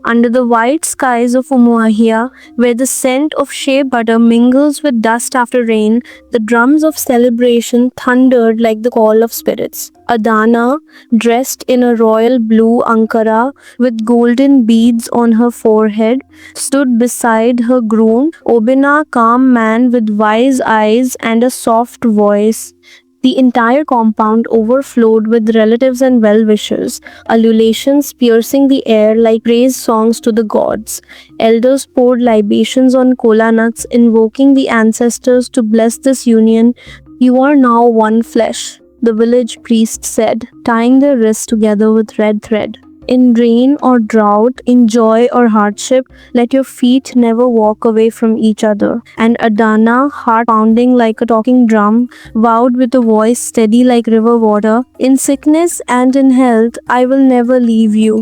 Under the white skies of Umuahia, where the scent of shea butter mingles with dust after rain, the drums of celebration thundered like the call of spirits. Adana, dressed in a royal blue ankara with golden beads on her forehead, stood beside her groom, Obina, calm man with wise eyes and a soft voice. The entire compound overflowed with relatives and well-wishers, ululations piercing the air like praise songs to the gods. Elders poured libations on kola nuts, invoking the ancestors to bless this union. "You are now one flesh," the village priest said, tying their wrists together with red thread. "In rain or drought, in joy or hardship, let your feet never walk away from each other." And Adana, heart pounding like a talking drum, vowed with a voice steady like river water, "In sickness and in health, I will never leave you."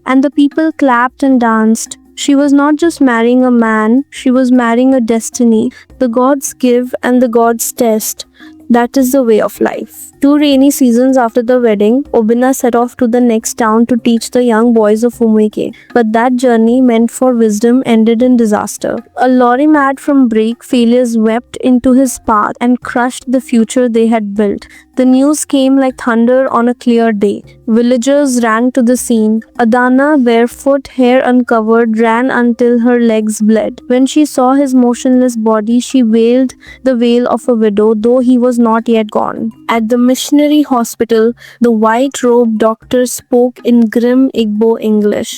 And the people clapped and danced. She was not just marrying a man, she was marrying a destiny. The gods give and the gods test. That is the way of life. 2 rainy seasons after the wedding, Obina set off to the next town to teach the young boys of Umuike. But that journey, meant for wisdom, ended in disaster. A lorry mad from brake failures wept into his path and crushed the future they had built. The news came like thunder on a clear day. Villagers ran to the scene. Adana, barefoot, hair uncovered, ran until her legs bled. When she saw his motionless body, she wailed the wail of a widow, though he was not yet gone. At the missionary hospital, the white-robed doctor spoke in grim Igbo English.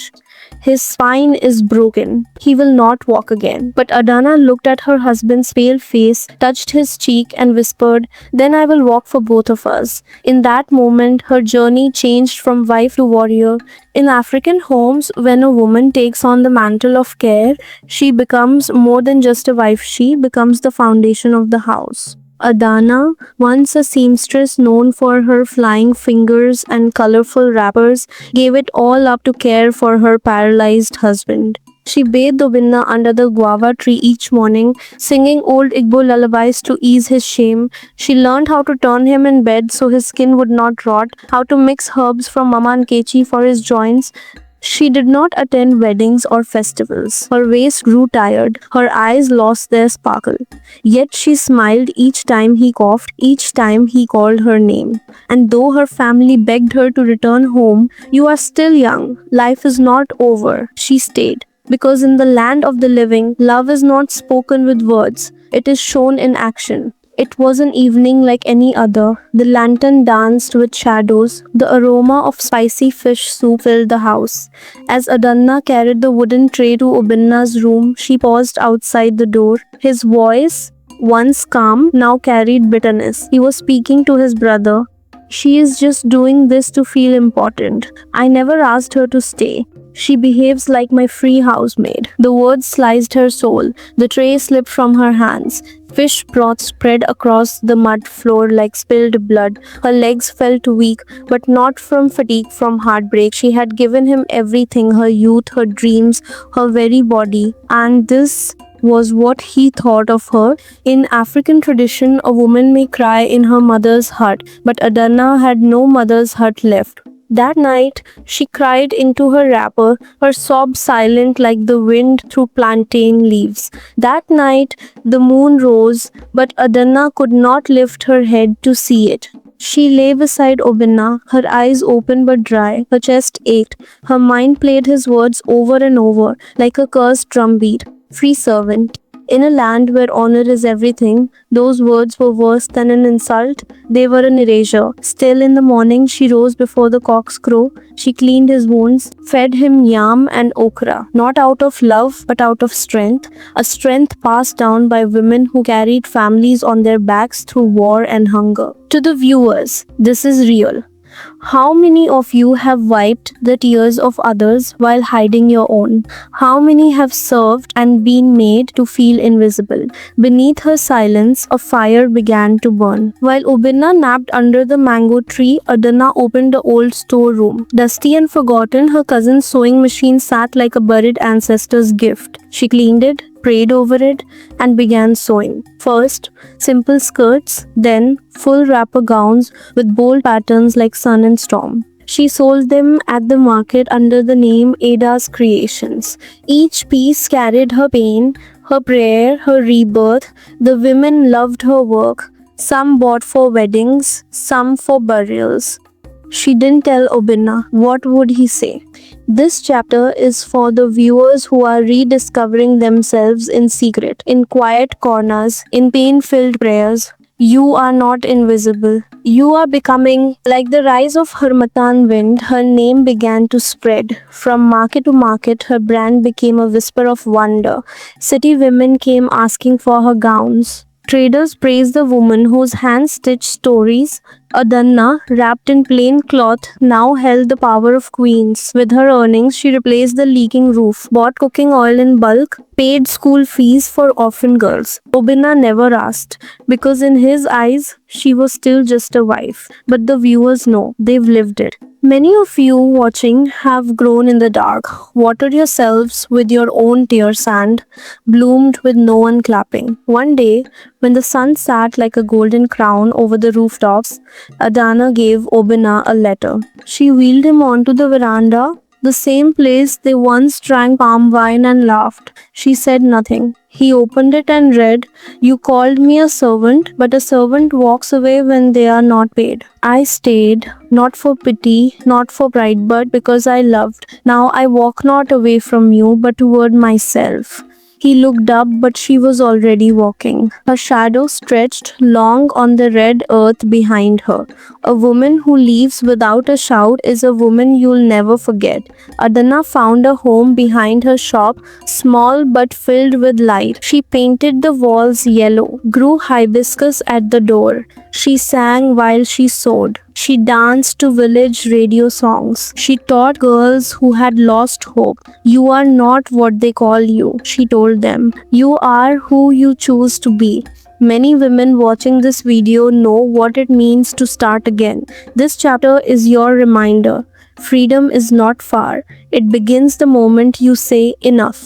"His spine is broken. He will not walk again." But Adana looked at her husband's pale face, touched his cheek and whispered, "Then I will walk for both of us." In that moment, her journey changed from wife to warrior. In African homes, when a woman takes on the mantle of care, she becomes more than just a wife, she becomes the foundation of the house. Adana, once a seamstress known for her flying fingers and colorful wrappers, gave it all up to care for her paralyzed husband. She bathed Obinna under the guava tree each morning, singing old Igbo lullabies to ease his shame. She learned how to turn him in bed so his skin would not rot, how to mix herbs from Mama Nkechi for his joints. She did not attend weddings or festivals. Her waist grew tired, her eyes lost their sparkle. Yet she smiled each time he coughed, each time he called her name. And though her family begged her to return home, "You are still young, life is not over," she stayed. Because in the land of the living, love is not spoken with words, it is shown in action. It was an evening like any other. The lantern danced with shadows. The aroma of spicy fish soup filled the house. As Adana carried the wooden tray to Obinna's room, she paused outside the door. His voice, once calm, now carried bitterness. He was speaking to his brother. "She is just doing this to feel important. I never asked her to stay. She behaves like my free housemaid." The words sliced her soul. The tray slipped from her hands. Fish broth spread across the mud floor like spilled blood. Her legs felt weak, but not from fatigue, from heartbreak. She had given him everything, her youth, her dreams, her very body. And this was what he thought of her. In African tradition, a woman may cry in her mother's hut, but Adana had no mother's hut left. That night, she cried into her wrapper, her sobs silent like the wind through plantain leaves. That night, the moon rose, but Adana could not lift her head to see it. She lay beside Obinna, her eyes open but dry, her chest ached, her mind played his words over and over, like a cursed drumbeat. "Free servant." In a land where honor is everything, those words were worse than an insult. They were an erasure. Still in the morning, she rose before the cocks crow. She cleaned his wounds, fed him yam and okra, not out of love, but out of strength, a strength passed down by women who carried families on their backs through war and hunger. To the viewers, this is real. How many of you have wiped the tears of others while hiding your own? How many have served and been made to feel invisible? Beneath her silence, a fire began to burn. While Obinna napped under the mango tree, Adana opened the old storeroom. Dusty and forgotten, her cousin's sewing machine sat like a buried ancestor's gift. She cleaned it, prayed over it, and began sewing. First, simple skirts, then full wrapper gowns with bold patterns like sun and storm. She sold them at the market under the name Ada's Creations. Each piece carried her pain, her prayer, her rebirth. The women loved her work. Some bought for weddings, some for burials. She didn't tell Obinna. What would he say? This chapter is for the viewers who are rediscovering themselves in secret, in quiet corners, in pain filled prayers. You are not invisible. You are becoming. Like the rise of Harmattan wind, her name began to spread. From market to market, her brand became a whisper of wonder. City women came asking for her gowns. Traders praised the woman whose hands stitched stories. Adanna, wrapped in plain cloth, now held the power of queens. With her earnings, she replaced the leaking roof, bought cooking oil in bulk, paid school fees for orphan girls. Obinna never asked, because in his eyes, she was still just a wife. But the viewers know, they've lived it. Many of you watching have grown in the dark, watered yourselves with your own tear sand, bloomed with no one clapping. One day, when the sun sat like a golden crown over the rooftops, Adanna gave Obinna a letter. She wheeled him onto the veranda, the same place they once drank palm wine and laughed. She said nothing. He opened it and read, "You called me a servant, but a servant walks away when they are not paid. I stayed, not for pity, not for pride, but because I loved. Now I walk not away from you, but toward myself." He looked up, but she was already walking. Her shadow stretched long on the red earth behind her. A woman who leaves without a shout is a woman you'll never forget. Adanna found a home behind her shop, small but filled with light. She painted the walls yellow, grew hibiscus at the door. She sang while she sewed. She danced to village radio songs. She taught girls who had lost hope. "You are not what they call you," she told them. "You are who you choose to be." Many women watching this video know what it means to start again. This chapter is your reminder. Freedom is not far. It begins the moment you say enough.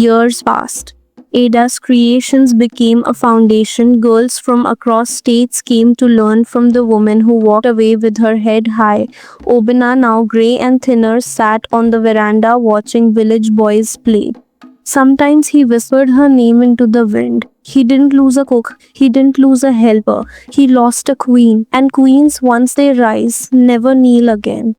Years passed. Ada's Creations became a foundation. Girls from across states came to learn from the woman who walked away with her head high. Obinna, now grey and thinner, sat on the veranda watching village boys play. Sometimes he whispered her name into the wind. He didn't lose a cook. He didn't lose a helper. He lost a queen. And queens, once they rise, never kneel again.